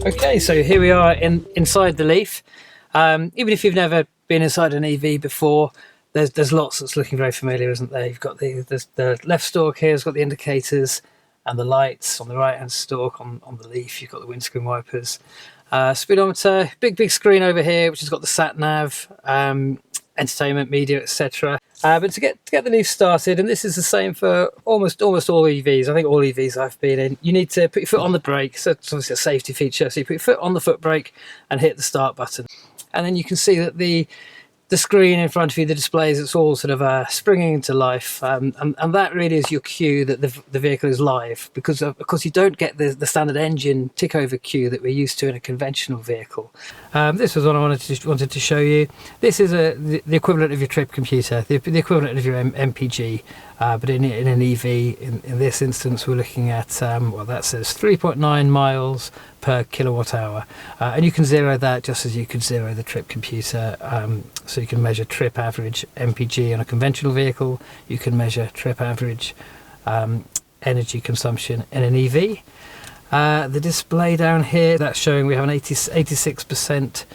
Okay, so here we are inside the Leaf. Even if you've never been inside an EV before, there's lots that's looking very familiar, isn't there? You've got the left stalk here has got the indicators and the lights. On the right hand stalk on the Leaf, you've got the windscreen wipers, speedometer, big screen over here, which has got the sat nav, entertainment, media, etc. But to get the Leaf started, and this is the same for almost all EVs. I think all EVs I've been in, you need to put your foot on the brake. So it's obviously a safety feature. So you put your foot on the foot brake and hit the start button, and then you can see that the screen in front of you, the displays, it's all sort of springing into life, and that really is your cue that the vehicle is live, because of course you don't get the standard engine tick over cue that we're used to in a conventional vehicle. This was what I wanted to show you. This is the equivalent of your trip computer, the equivalent of your MPG, but in an EV, in this instance, we're looking at well, that says 3.9 miles per kilowatt hour, and you can zero that just as you could zero the trip computer. So you can measure trip average MPG on a conventional vehicle. You can measure trip average energy consumption in an EV. The display down here, that's showing we have an 86%.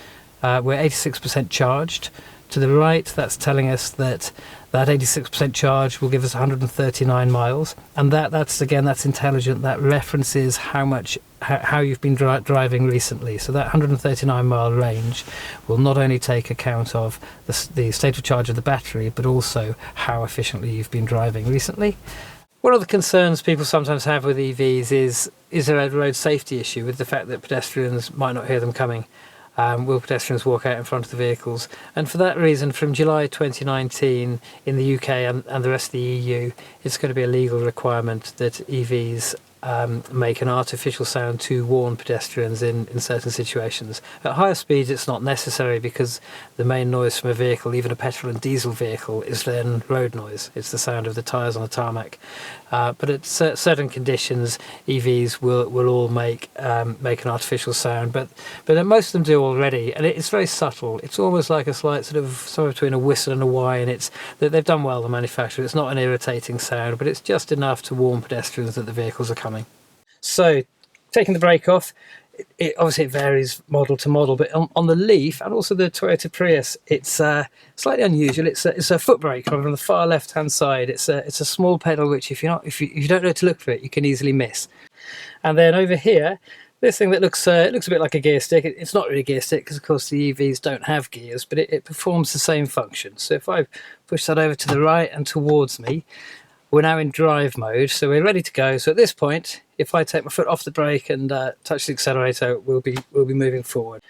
We're 86% charged. To the right, that's telling us that 86% charge will give us 139 miles, and that's intelligent. That references how you've been driving recently. So that 139 mile range will not only take account of the state of charge of the battery, but also how efficiently you've been driving recently. One of the concerns people sometimes have with EVs is there a road safety issue with the fact that pedestrians might not hear them coming. Will pedestrians walk out in front of the vehicles? And for that reason, from July 2019 in the UK and the rest of the EU, it's going to be a legal requirement that EVs make an artificial sound to warn pedestrians in certain situations. At higher speeds it's not necessary, because the main noise from a vehicle, even a petrol and diesel vehicle, is then road noise. It's the sound of the tyres on the tarmac. But at certain conditions, EVs will all make an artificial sound, but most of them do already, and it's very subtle. It's almost like a slight sort of somewhere between a whistle and a whine. It's that they've done well, the manufacturer. It's not an irritating sound, but it's just enough to warn pedestrians that the vehicles are coming. So, taking the brake off, it obviously it varies model to model, but on the Leaf and also the Toyota Prius, it's slightly unusual. It's a foot brake on the far left hand side. It's a small pedal which if you don't know to look for it, you can easily miss. And then over here, this thing that looks a bit like a gear stick. It's not really a gear stick, because of course the EVs don't have gears, but it performs the same function. So if I push that over to the right and towards me, we're now in drive mode, so we're ready to go. So at this point, if I take my foot off the brake and touch the accelerator, we'll be moving forward.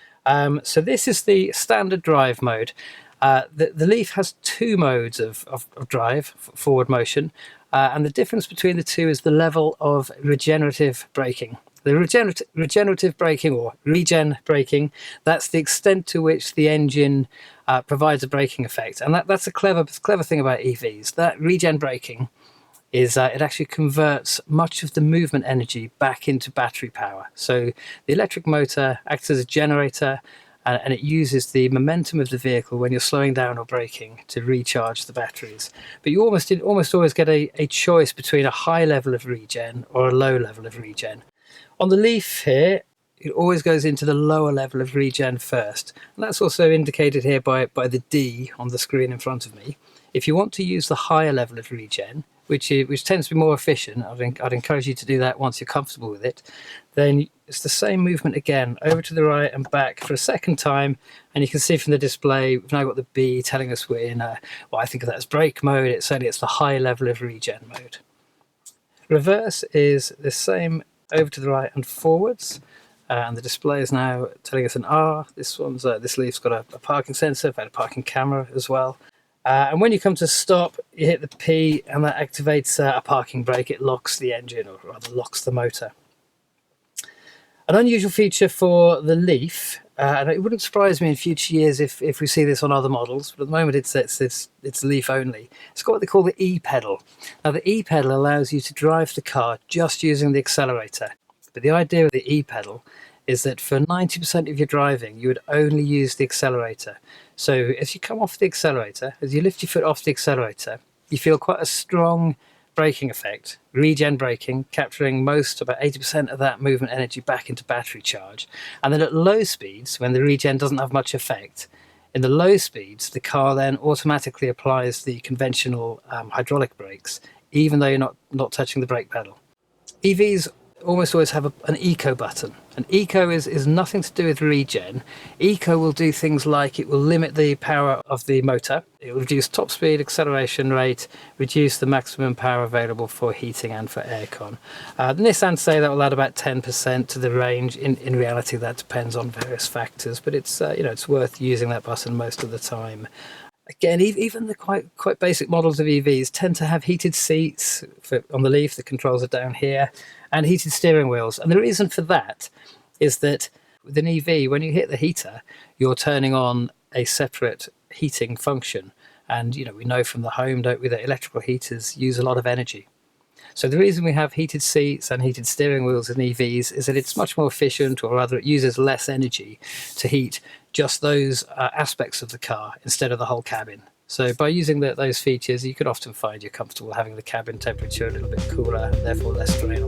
So this is the standard drive mode. The Leaf has two modes of drive, forward motion, and the difference between the two is the level of regenerative braking. The regenerative braking, or regen braking, that's the extent to which the engine provides a braking effect, and that's a clever thing about EVs. That regen braking is it actually converts much of the movement energy back into battery power. So the electric motor acts as a generator, and it uses the momentum of the vehicle when you're slowing down or braking to recharge the batteries. But you almost always get a choice between a high level of regen or a low level of regen. On the Leaf here, it always goes into the lower level of regen first, and that's also indicated here by the D on the screen in front of me. If you want to use the higher level of regen, which tends to be more efficient, I'd encourage you to do that once you're comfortable with it, then it's the same movement again, over to the right and back for a second time, and you can see from the display we've now got the B telling us we're in I think of that as brake mode. It's the high level of regen mode. Reverse is the same, over to the right and forwards, and the display is now telling us an R. This Leaf's got a parking sensor, a parking camera as well. And when you come to stop, you hit the P, and that activates a parking brake. It locks the engine, or rather locks the motor. An unusual feature for the Leaf, and it wouldn't surprise me in future years if we see this on other models, but at the moment it's Leaf only. It's got what they call the E-pedal. Now the E-pedal allows you to drive the car just using the accelerator. But the idea of the E-pedal is that for 90% of your driving, you would only use the accelerator. So as you come off the accelerator, as you lift your foot off the accelerator, you feel quite a strong braking effect, regen braking, capturing about 80% of that movement energy back into battery charge. And then at low speeds, when the regen doesn't have much effect, in the low speeds, the car then automatically applies the conventional hydraulic brakes, even though you're not touching the brake pedal. EVs almost always have an eco button. And eco is nothing to do with regen. Eco will do things like it will limit the power of the motor, it will reduce top speed, acceleration rate, reduce the maximum power available for heating and for aircon. Nissan say that will add about 10% to the range. In reality, that depends on various factors, but it's it's worth using that button most of the time. Again, even the quite basic models of EVs tend to have heated seats on the Leaf. The controls are down here, and heated steering wheels. And the reason for that is that with an EV, when you hit the heater, you're turning on a separate heating function. And we know from the home, don't we, that electrical heaters use a lot of energy. So the reason we have heated seats and heated steering wheels in EVs is that it's much more efficient, or rather it uses less energy to heat just those aspects of the car instead of the whole cabin. So by using those features, you could often find you're comfortable having the cabin temperature a little bit cooler, and therefore less strain on